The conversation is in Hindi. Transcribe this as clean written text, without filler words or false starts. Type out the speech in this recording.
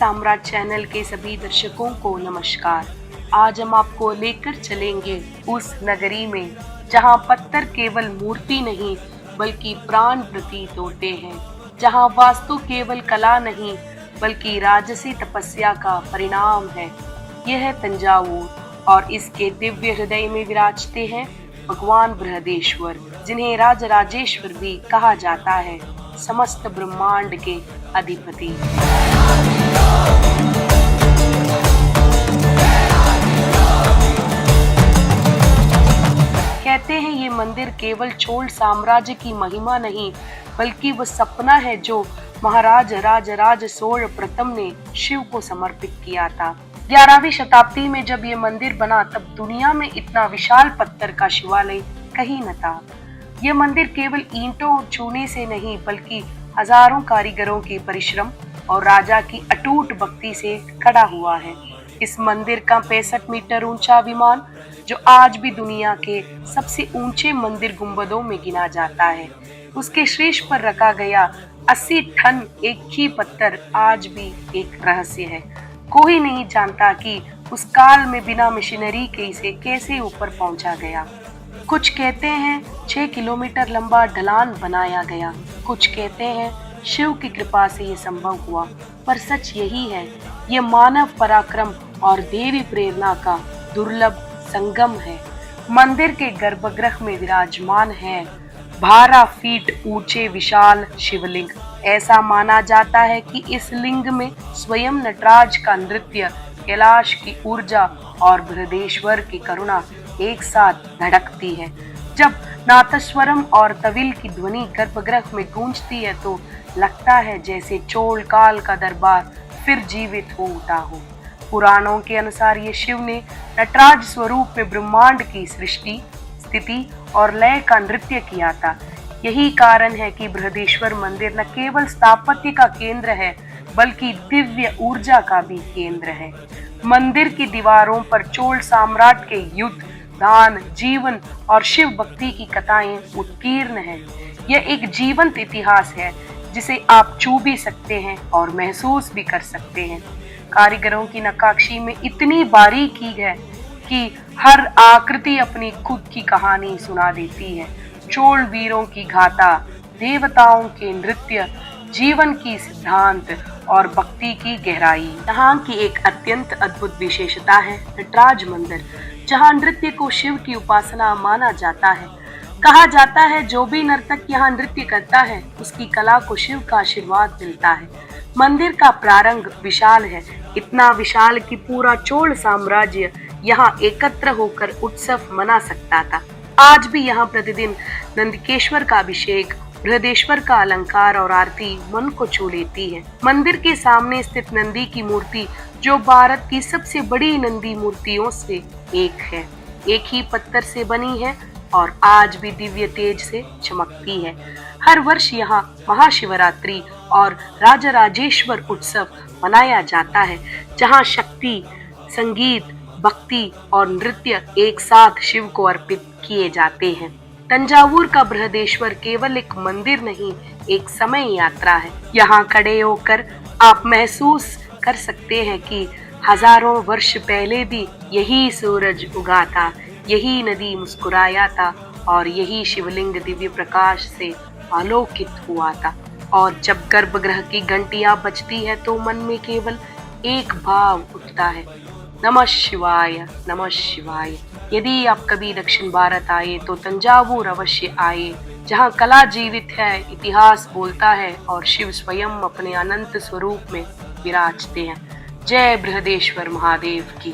साम्राज्य चैनल के सभी दर्शकों को नमस्कार। आज हम आपको लेकर चलेंगे उस नगरी में जहां पत्थर केवल मूर्ति नहीं बल्कि प्राण प्रतीत होते हैं, जहां वास्तु केवल कला नहीं बल्कि राजसी तपस्या का परिणाम है। यह है तंजावुर और इसके दिव्य हृदय में विराजते हैं भगवान बृहदेश्वर, जिन्हें राजराजेश्वर भी कहा जाता है, समस्त ब्रह्मांड के अधिपति। कहते हैं ये मंदिर केवल चोल साम्राज्य की महिमा नहीं बल्कि वह सपना है जो महाराज राजराज सोल प्रथम ने शिव को समर्पित किया था। 11वीं शताब्दी में जब ये मंदिर बना तब दुनिया में इतना विशाल पत्थर का शिवालय कहीं न था। यह मंदिर केवल ईंटों और चूने से नहीं बल्कि हजारों कारीगरों की परिश्रम और राजा की अटूट भक्ति से खड़ा हुआ है। इस मंदिर का 65 मीटर ऊंचा विमान, जो आज भी दुनिया के सबसे ऊंचे मंदिर गुंबदों में गिना जाता है, उसके शीर्ष पर रखा गया 80 टन एक ही पत्थर आज भी एक रहस्य है। कोई नहीं जानता कि उस काल में बिना मशीनरी के इसे कैसे ऊपर पहुंचा गया। कुछ कहते हैं 6 किलोमीटर लंबा ढलान बनाया गया, कुछ कहते हैं शिव की कृपा से ये संभव हुआ, पर सच यही है, ये मानव पराक्रम और देवी प्रेरणा का दुर्लभ संगम है। मंदिर के गर्भगृह में विराजमान है 12 फीट ऊंचे विशाल शिवलिंग। ऐसा माना जाता है कि इस लिंग में स्वयं नटराज का नृत्य, कैलाश की ऊर्जा और बृहदेश्वर की करुणा एक साथ धड़कती है। जब नादस्वरम और तविल की ध्वनि गर्भगृह में गूंजती है तो लगता है जैसे चोल काल का दरबार फिर जीवित हो उठा हो। पुराणों के अनुसार ये शिव ने नटराज स्वरूप में ब्रह्मांड की सृष्टि, स्थिति और लय का नृत्य किया था। यही कारण है कि बृहदेश्वर मंदिर न केवल स्थापत्य का केंद्र है बल्कि दिव्य ऊर्जा का भी केंद्र है। मंदिर की दीवारों पर चोल सम्राट के युद्ध, दान, जीवन और शिव भक्ति की कथाएं उत्कीर्ण है। यह एक जीवंत इतिहास है जिसे आप छू भी सकते हैं और महसूस भी कर सकते हैं। कारीगरों की नक्काशी में इतनी बारीकी है कि हर आकृति अपनी खुद की कहानी सुना देती है। चोल वीरों की गाथा, देवताओं के नृत्य, जीवन की सिद्धांत और भक्ति की गहराई। यहाँ की एक अत्यंत अद्भुत विशेषता है नटराज मंदिर, जहाँ नृत्य को शिव की उपासना माना जाता है। कहा जाता है जो भी नर्तक यहाँ नृत्य करता है उसकी कला को शिव का आशीर्वाद मिलता है। मंदिर का प्रारंभ विशाल है, इतना विशाल कि पूरा चोल साम्राज्य यहाँ एकत्र होकर उत्सव मना सकता था। आज भी यहाँ प्रतिदिन नंदिकेश्वर का अभिषेक, बृहदेश्वर का अलंकार और आरती मन को छू लेती है। मंदिर के सामने स्थित नंदी की मूर्ति, जो भारत की सबसे बड़ी नंदी मूर्तियों से एक है, एक ही पत्थर से बनी है और आज भी दिव्य तेज से चमकती है। हर वर्ष यहाँ महाशिवरात्रि और राजराजेश्वर उत्सव मनाया जाता है, जहाँ शक्ति, संगीत, भक्ति और नृत्य एक साथ शिव को अर्पित किए जाते हैं। तंजावुर का बृहदेश्वर केवल एक मंदिर नहीं, एक समय यात्रा है। यहाँ खड़े होकर आप महसूस कर सकते हैं कि हजारों वर्ष पहले भी यही सूरज उगा था, यही नदी मुस्कुराया था और यही शिवलिंग दिव्य प्रकाश से आलोकित हुआ था। और जब गर्भगृह की घंटियां बजती है तो मन में केवल एक भाव उठता है, नमः शिवाय, नमः शिवाय। यदि आप कभी दक्षिण भारत आए तो तंजावुर अवश्य आए, जहाँ कला जीवित है, इतिहास बोलता है और शिव स्वयं अपने अनंत स्वरूप में विराजते हैं। जय बृहदेश्वर महादेव की।